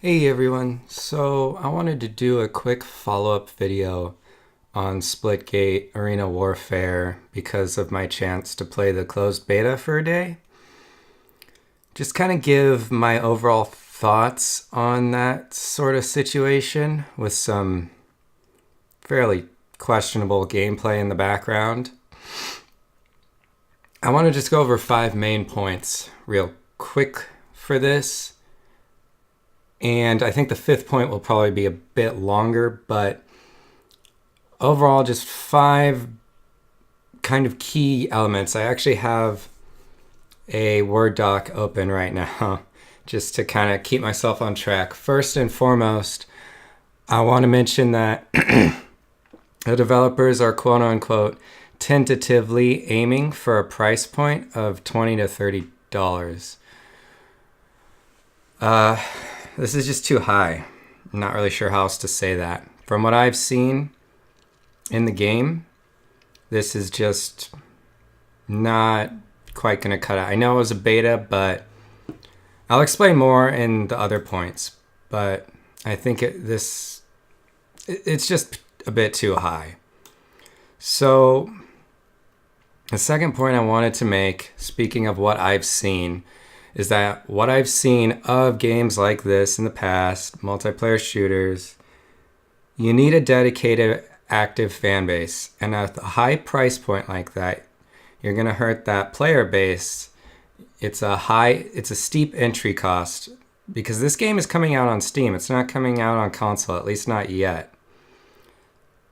Hey everyone, so I wanted to do a quick follow-up video on Splitgate Arena Warfare because of my chance to play the closed beta for a day. Just kind of give my overall thoughts on that sort of situation with some fairly questionable gameplay in the background. I want to just go over 5 main points real quick for this. And I think the 5th point will probably be a bit longer, but overall just 5 kind of key elements. I actually have a Word doc open right now just to kind of keep myself on track. First and foremost, I want to mention that the developers are quote unquote tentatively aiming for a price point of $20 to $30. This is just too high. I'm not really sure how else to say that. From what I've seen in the game, this is just not quite going to cut it. I know it was a beta, but I'll explain more in the other points. But I think it's just a bit too high. So the second point I wanted to make, speaking of what I've seen, is that what I've seen of games like this in the past, multiplayer shooters, you need a dedicated active fan base. And at a high price point like that, you're going to hurt that player base. It's a steep entry cost because this game is coming out on Steam. It's not coming out on console, at least not yet.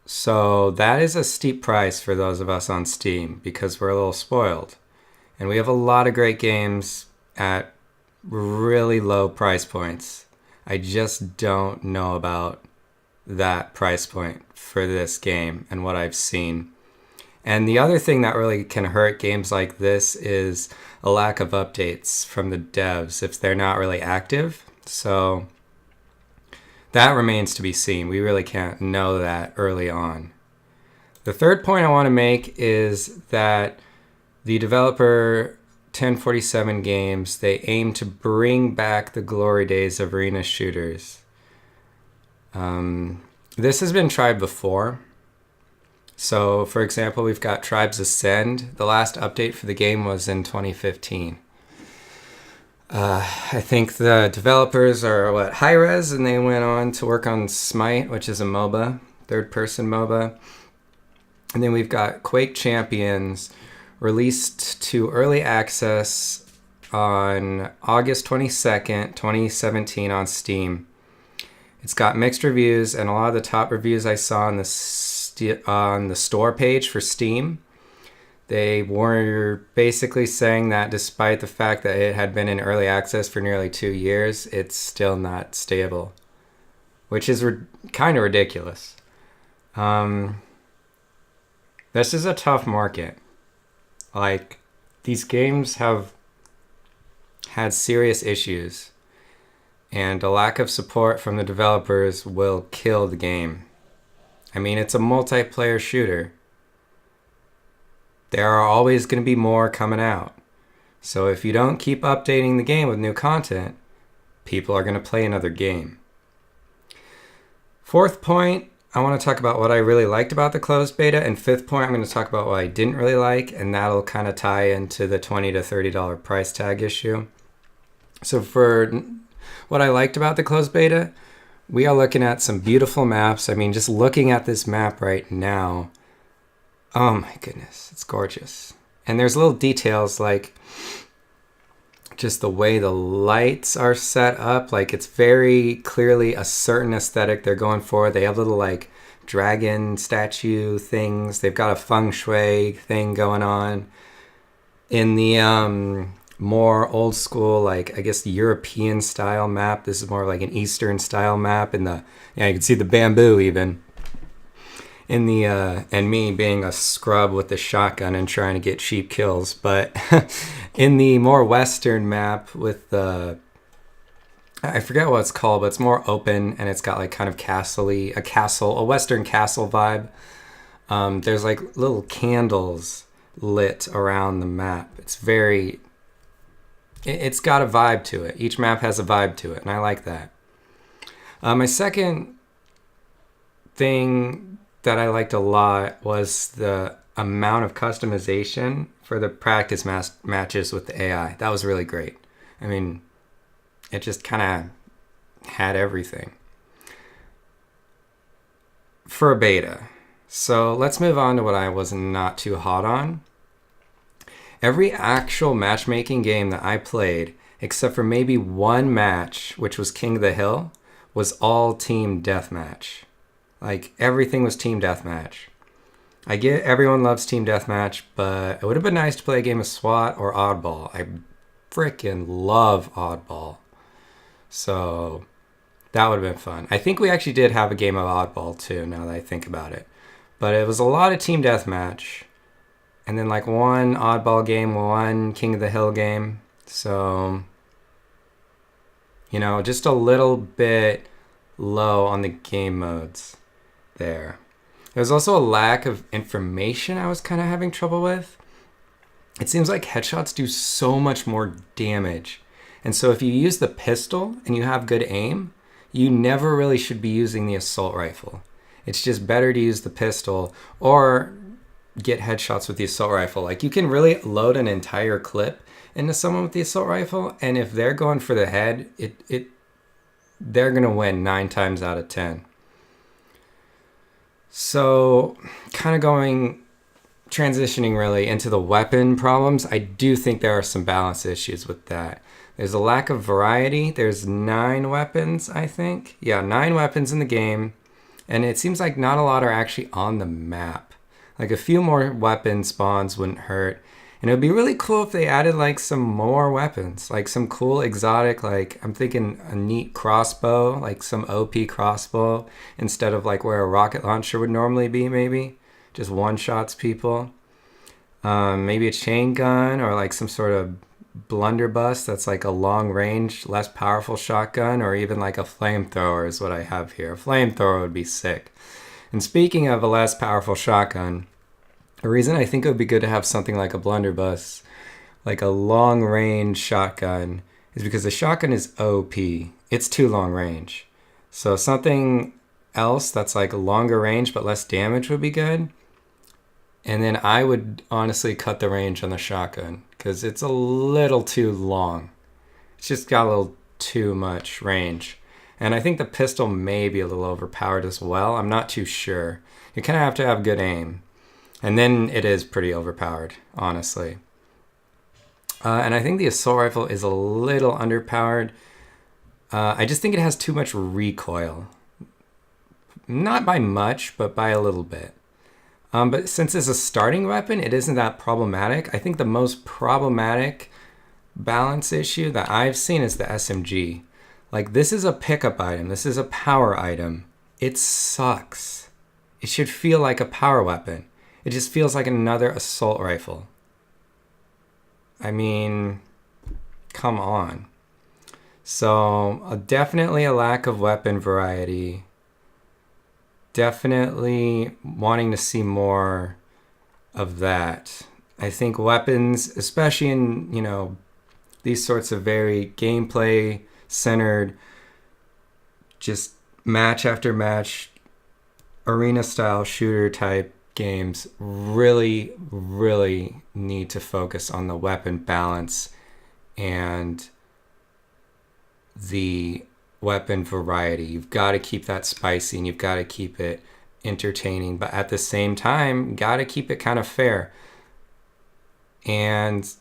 So that is a steep price for those of us on Steam because we're a little spoiled. And we have a lot of great games at really low price points. I just don't know about that price point for this game and what I've seen. And the other thing that really can hurt games like this is a lack of updates from the devs if they're not really active. So that remains to be seen. We really can't know that early on. The third point I want to make is that the developer 1047 Games, they aim to bring back the glory days of arena shooters. This has been tried before. So, for example, we've got Tribes Ascend. The last update for the game was in 2015. I think the developers are Hi-Rez, and they went on to work on Smite, which is a MOBA, third-person MOBA. And then we've got Quake Champions, released to early access on August 22nd, 2017 on Steam. It's got mixed reviews, and a lot of the top reviews I saw on the store page for Steam, they were basically saying that despite the fact that it had been in early access for nearly 2 years, it's still not stable, which is kind of ridiculous. This is a tough market. Like, these games have had serious issues, and a lack of support from the developers will kill the game. I mean, it's a multiplayer shooter. There are always going to be more coming out. So if you don't keep updating the game with new content, people are going to play another game. Fourth point, I want to talk about what I really liked about the closed beta, and 5th point, I'm going to talk about what I didn't really like, and that'll kind of tie into the $20 to $30 price tag issue. So for what I liked about the closed beta, we are looking at some beautiful maps. I mean, just looking at this map right now, oh my goodness, it's gorgeous. And there's little details like just the way the lights are set up. Like, it's very clearly a certain aesthetic they're going for. They have little like dragon statue things. They've got a feng shui thing going on. In the more old school, like, I guess the European style map, this is more like an Eastern style map. And you can see the bamboo even. In the and me being a scrub with the shotgun and trying to get cheap kills, but in the more Western map with the, I forget what it's called, but it's more open and it's got like kind of castle-y, a Western castle vibe. There's like little candles lit around the map. It's got a vibe to it. Each map has a vibe to it, and I like that. My second thing that I liked a lot was the amount of customization for the practice matches with the AI. That was really great. I mean, it just kind of had everything for a beta. So let's move on to what I was not too hot on. Every actual matchmaking game that I played, except for maybe one match, which was King of the Hill, was all team deathmatch. Like, everything was team deathmatch. I get everyone loves team deathmatch, but it would have been nice to play a game of SWAT or Oddball. I freaking love Oddball. So that would have been fun. I think we actually did have a game of Oddball too, now that I think about it. But it was a lot of team deathmatch. And then like one Oddball game, one King of the Hill game. So, just a little bit low on the game modes there. There's also a lack of information I was kind of having trouble with. It seems like headshots do so much more damage. And so if you use the pistol and you have good aim, you never really should be using the assault rifle. It's just better to use the pistol or get headshots with the assault rifle. Like, you can really load an entire clip into someone with the assault rifle, and if they're going for the head, they're going to win 9 times out of 10. So, kind of transitioning really into the weapon problems, I do think there are some balance issues with that. There's a lack of variety. There's 9 weapons, I think. Yeah, 9 weapons in the game. And it seems like not a lot are actually on the map. Like, a few more weapon spawns wouldn't hurt. And it would be really cool if they added like some more weapons. Like some cool exotic, like I'm thinking a neat crossbow, like some OP crossbow, instead of like where a rocket launcher would normally be, maybe. Just one-shots people. Maybe a chain gun or like some sort of blunderbuss that's like a long-range, less powerful shotgun, or even like a flamethrower is what I have here. A flamethrower would be sick. And speaking of a less powerful shotgun, the reason I think it would be good to have something like a blunderbuss, like a long-range shotgun, is because the shotgun is OP. It's too long range. So something else that's like longer range but less damage would be good. And then I would honestly cut the range on the shotgun because it's a little too long. It's just got a little too much range. And I think the pistol may be a little overpowered as well. I'm not too sure. You kind of have to have good aim. And then it is pretty overpowered, honestly. And I think the assault rifle is a little underpowered. I just think it has too much recoil. Not by much, but by a little bit. But since it's a starting weapon, it isn't that problematic. I think the most problematic balance issue that I've seen is the SMG. Like, this is a pickup item. This is a power item. It sucks. It should feel like a power weapon. It just feels like another assault rifle. I mean, come on. So, definitely a lack of weapon variety. Definitely wanting to see more of that. I think weapons, especially in, these sorts of very gameplay centered, just match after match, arena style shooter type games really, really need to focus on the weapon balance and the weapon variety. You've got to keep that spicy and you've got to keep it entertaining, but at the same time, got to keep it kind of fair. And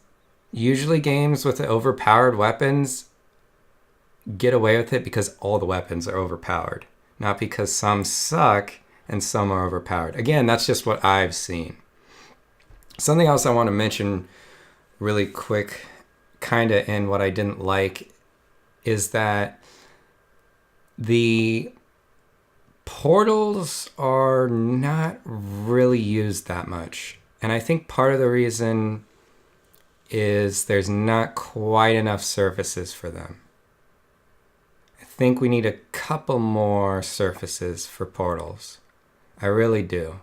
usually games with overpowered weapons get away with it because all the weapons are overpowered, not because some suck and some are overpowered. Again, that's just what I've seen. Something else I want to mention really quick, kind of in what I didn't like, is that the portals are not really used that much. And I think part of the reason is there's not quite enough surfaces for them. I think we need a couple more surfaces for portals. I really do.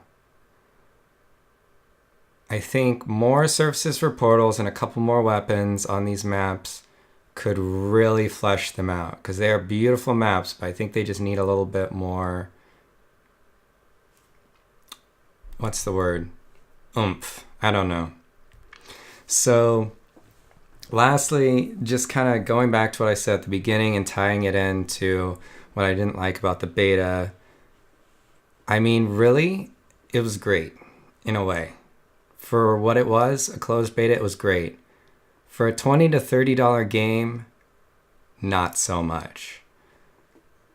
I think more surfaces for portals and a couple more weapons on these maps could really flesh them out, because they are beautiful maps, but I think they just need a little bit more, what's the word? Oomph. I don't know. So lastly, just kind of going back to what I said at the beginning and tying it into what I didn't like about the beta. I mean, really, it was great in a way. For what it was, a closed beta, it was great. For a $20 to $30 game, not so much.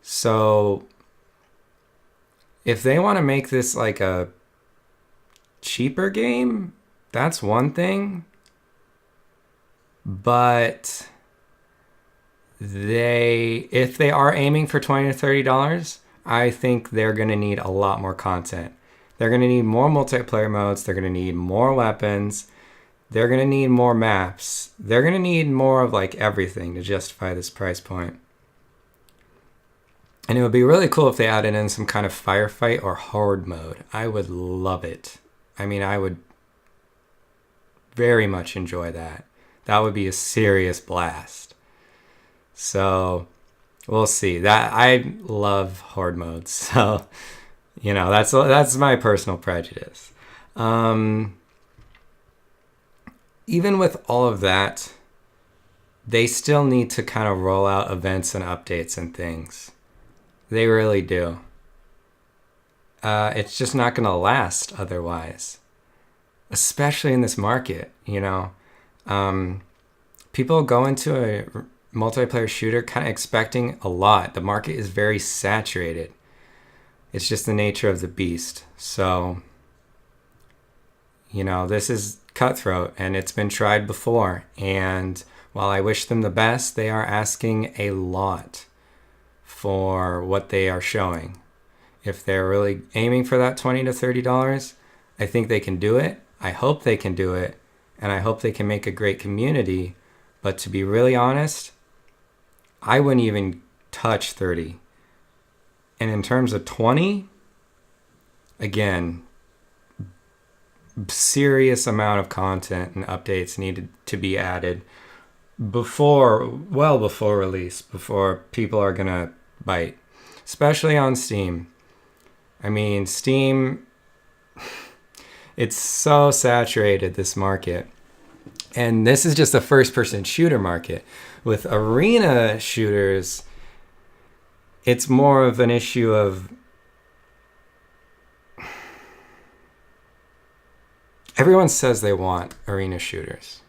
So if they want to make this like a cheaper game, that's one thing. But if they are aiming for $20 to $30, I think they're going to need a lot more content. They're going to need more multiplayer modes. They're going to need more weapons. They're going to need more maps. They're going to need more of like everything to justify this price point. And it would be really cool if they added in some kind of firefight or horde mode. I would love it. I mean, I would very much enjoy that. That would be a serious blast. So we'll see. That I love horde modes. So, you know, that's my personal prejudice. Even with all of that, they still need to kind of roll out events and updates and things. They really do. It's just not going to last otherwise. Especially in this market, you know. People go into a multiplayer shooter kind of expecting a lot. The market is very saturated. It's just the nature of the beast. So, you know, this is cutthroat and it's been tried before. And while I wish them the best, they are asking a lot for what they are showing. If they're really aiming for that $20 to $30, I think they can do it. I hope they can do it. And I hope they can make a great community. But to be really honest, I wouldn't even touch 30. And in terms of 20, again, serious amount of content and updates needed to be added well before release, before people are going to bite, especially on Steam. I mean, Steam, it's so saturated, this market. And this is just a first-person shooter market. With arena shooters, it's more of an issue of everyone says they want arena shooters.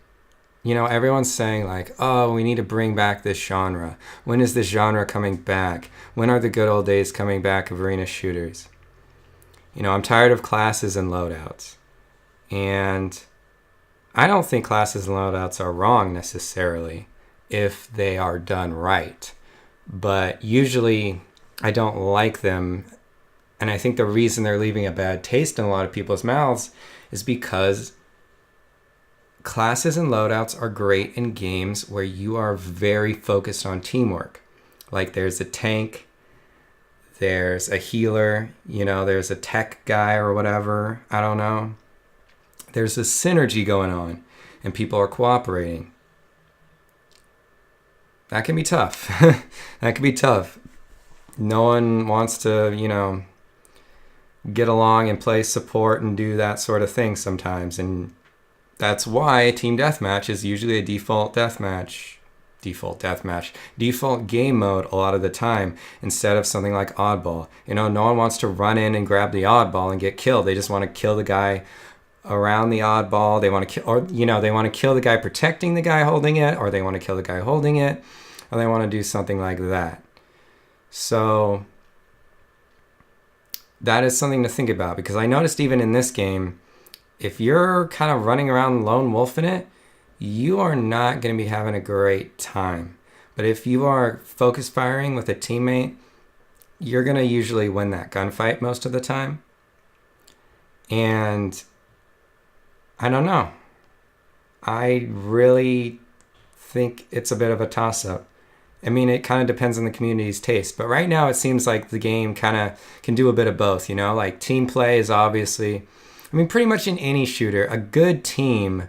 You know, everyone's saying like, oh, we need to bring back this genre. When is this genre coming back? When are the good old days coming back of arena shooters? You know, I'm tired of classes and loadouts. And I don't think classes and loadouts are wrong necessarily if they are done right. But usually I don't like them. And I think the reason they're leaving a bad taste in a lot of people's mouths is because classes and loadouts are great in games where you are very focused on teamwork. Like there's a tank, there's a healer, you know, there's a tech guy or whatever. I don't know. There's a synergy going on and people are cooperating. That can be tough. That can be tough. No one wants to, you know, get along and play support and do that sort of thing sometimes. And that's why team deathmatch is usually a default game mode a lot of the time instead of something like oddball. You know, no one wants to run in and grab the oddball and get killed. They just want to kill the guy around the oddball. They want to kill, or you know, they want to kill the guy protecting the guy holding it, or they want to kill the guy holding it, or they want to do something like that. So that is something to think about, because I noticed even in this game, if you're kind of running around lone wolf in it, you are not going to be having a great time. But if you are focus firing with a teammate, you're going to usually win that gunfight most of the time. And I don't know. I really think it's a bit of a toss-up. I mean, it kind of depends on the community's taste. But right now, it seems like the game kind of can do a bit of both, you know? Like, team play is obviously... I mean, pretty much in any shooter, a good team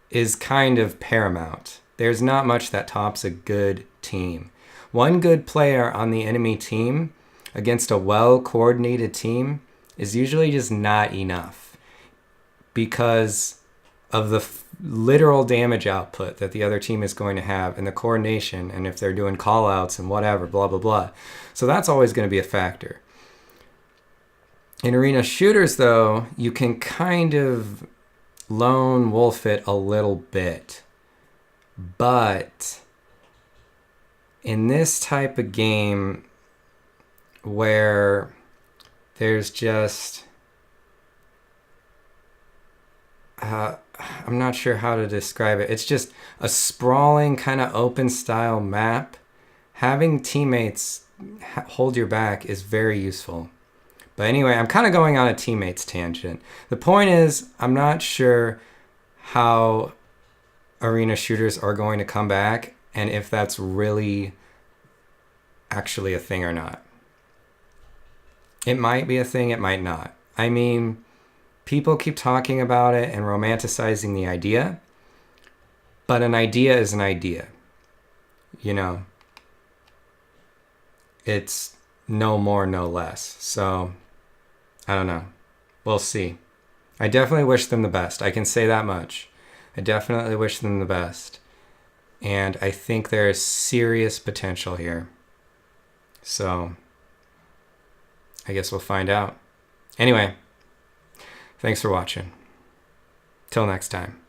is kind of paramount. there's not much that tops a good team. One good player on the enemy team against a well-coordinated team is usually just not enough because of the literal damage output that the other team is going to have and the coordination, and if they're doing call-outs and whatever, blah, blah, blah. So that's always going to be a factor. In arena shooters, though, you can kind of lone wolf it a little bit. But in this type of game where there's just... I'm not sure how to describe it. It's just a sprawling kind of open style map. Having teammates hold your back is very useful. But anyway, I'm kind of going on a teammates tangent. The point is, I'm not sure how arena shooters are going to come back and if that's really actually a thing or not. It might be a thing, it might not. I mean, people keep talking about it and romanticizing the idea, but an idea is an idea. You know, it's no more, no less. So, I don't know. We'll see. I definitely wish them the best. I can say that much. I definitely wish them the best. And I think there is serious potential here. So, I guess we'll find out. Anyway, thanks for watching. Till next time.